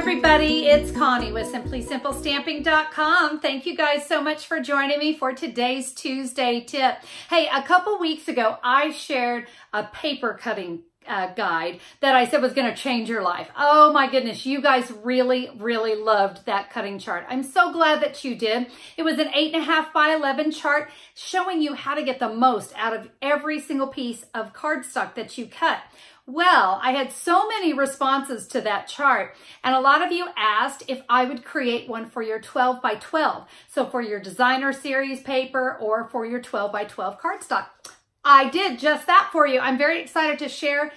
everybody, it's Connie with SimplySimpleStamping.com. Thank you guys so much for joining me for today's Tuesday tip. Hey, a couple weeks ago, I shared a paper cutting guide that I said was going to change your life. Oh my goodness, you guys really loved that cutting chart. I'm so glad that you did. It was an 8.5 by 11 chart showing you how to get the most out of every single piece of cardstock that you cut. Well, I had so many responses to that chart, and a lot of you asked if I would create one for your 12 by 12. So for your designer series paper or for your 12 by 12 cardstock. I did just that for you. I'm very excited to share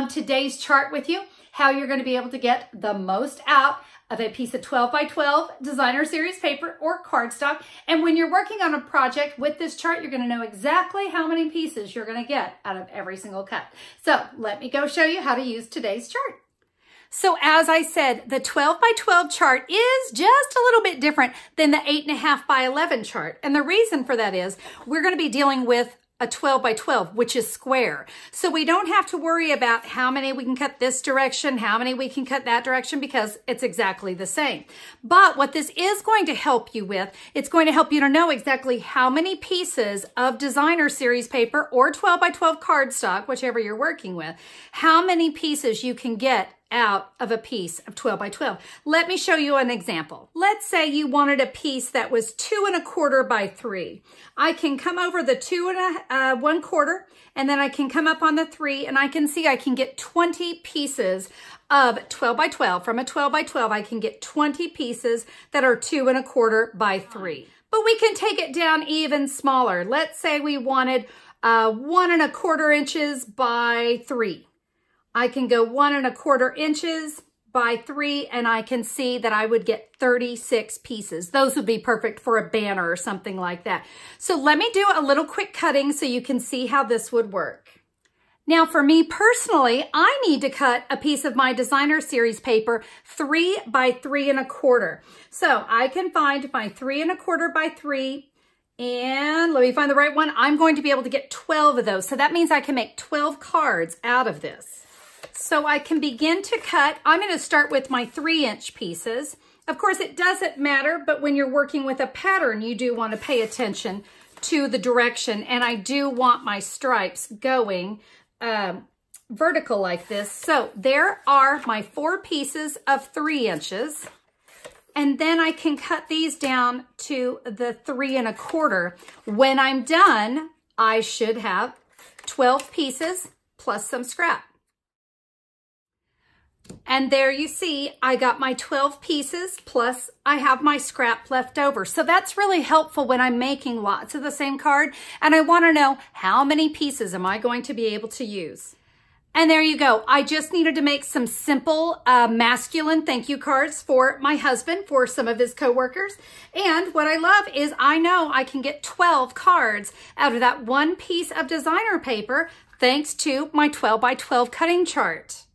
today's chart with you, how you're going to be able to get the most out of a piece of 12 by 12 designer series paper or cardstock. And when you're working on a project with this chart, you're going to know exactly how many pieces you're going to get out of every single cut. So let me go show you how to use today's chart. So as I said, the 12 by 12 chart is just a little bit different than the 8.5 by 11 chart. And the reason for that is we're going to be dealing with a 12 by 12, which is square. So we don't have to worry about how many we can cut this direction, how many we can cut that direction, because it's exactly the same. But what this is going to help you with, it's going to help you to know exactly how many pieces of designer series paper or 12 by 12 cardstock, whichever you're working with, how many pieces you can get out of a piece of 12 by 12. Let me show you an example. Let's say you wanted a piece that was 2 1/4 by 3. I can come over the 2 1/4, and then I can come up on the 3, and I can see I can get 20 pieces of 12 by 12. From a 12 by 12, I can get 20 pieces that are 2 1/4 by 3. But we can take it down even smaller. Let's say we wanted 1 1/4 inches by 3. I can go 1 1/4 inches by 3, and I can see that I would get 36 pieces. Those would be perfect for a banner or something like that. So let me do a little quick cutting so you can see how this would work. Now for me personally, I need to cut a piece of my designer series paper 3 by 3 1/4. So I can find my 3 1/4 by 3, and let me find the right one. I'm going to be able to get 12 of those. So that means I can make 12 cards out of this. So I can begin to cut. I'm going to start with my 3-inch pieces. Of course, it doesn't matter, but when you're working with a pattern, you do want to pay attention to the direction. And I do want my stripes going vertical like this. So there are my 4 pieces of 3 inches. And then I can cut these down to the 3 1/4. When I'm done, I should have 12 pieces plus some scrap. And there you see, I got my 12 pieces, plus I have my scrap left over. So that's really helpful when I'm making lots of the same card, and I want to know how many pieces am I going to be able to use. And there you go. I just needed to make some simple masculine thank you cards for my husband, for some of his coworkers. And what I love is I know I can get 12 cards out of that one piece of designer paper thanks to my 12 by 12 cutting chart.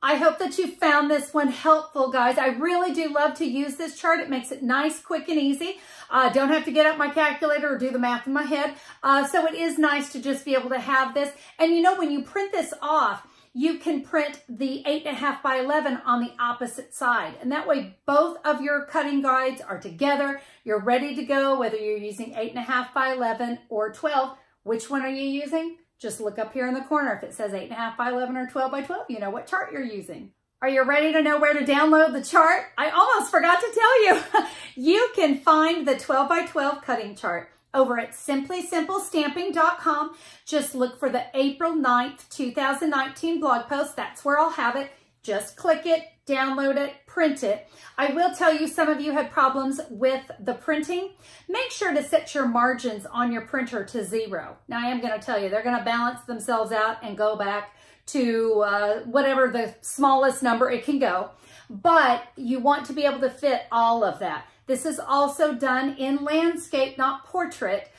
I hope that you found this one helpful, guys. I really do love to use this chart. It makes it nice, quick, and easy. Don't have to get out my calculator or do the math in my head. So it is nice to just be able to have this. And you know, when you print this off, you can print the 8.5 by 11 on the opposite side. And that way, both of your cutting guides are together. You're ready to go, whether you're using 8.5 by 11 or 12. Which one are you using? Just look up here in the corner. If it says 8.5 by 11 or 12 by 12, you know what chart you're using. Are you ready to know where to download the chart? I almost forgot to tell you. You can find the 12 by 12 cutting chart over at SimplySimpleStamping.com. Just look for the April 9th, 2019 blog post. That's where I'll have it. Just click it, download it, print it. I will tell you, some of you had problems with the printing. Make sure to set your margins on your printer to 0. Now, I am going to tell you, they're going to balance themselves out and go back to whatever the smallest number it can go. But you want to be able to fit all of that. This is also done in landscape, not portrait.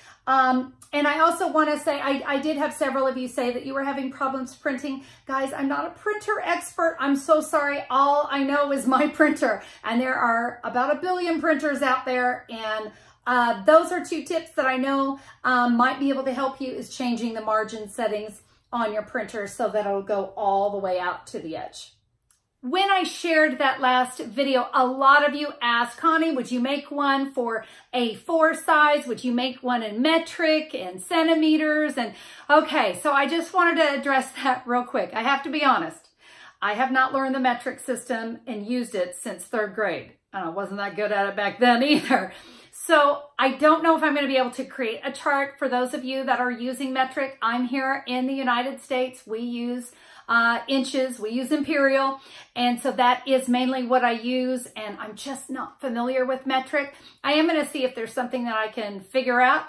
And I also want to say, I did have several of you say that you were having problems printing. Guys, I'm not a printer expert. I'm so sorry. All I know is my printer. And there are about 1 billion printers out there. And those are 2 tips that I know might be able to help you, is changing the margin settings on your printer so that it'll go all the way out to the edge. When I shared that last video, a lot of you asked, Connie, would you make one for A4 size? Would you make one in metric and centimeters? And okay, so I just wanted to address that real quick. I have to be honest. I have not learned the metric system and used it since 3rd grade. I wasn't that good at it back then either. So I don't know if I'm going to be able to create a chart for those of you that are using metric. I'm here in the United States. We use inches, we use imperial, and so that is mainly what I use, and I'm just not familiar with metric. I am going to see if there's something that I can figure out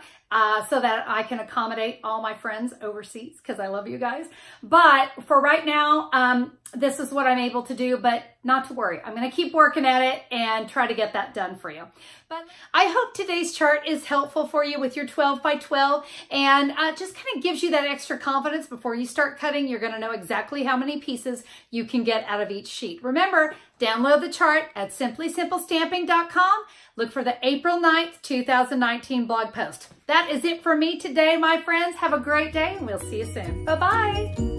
so that I can accommodate all my friends overseas, because I love you guys. But for right now, this is what I'm able to do, but not to worry. I'm going to keep working at it and try to get that done for you. But I hope today's chart is helpful for you with your 12 by 12 and just kind of gives you that extra confidence before you start cutting. You're going to know exactly how many pieces you can get out of each sheet. Remember, download the chart at simplysimplestamping.com. Look for the April 9th, 2019 blog post. That is it for me today, my friends. Have a great day, and we'll see you soon. Bye-bye.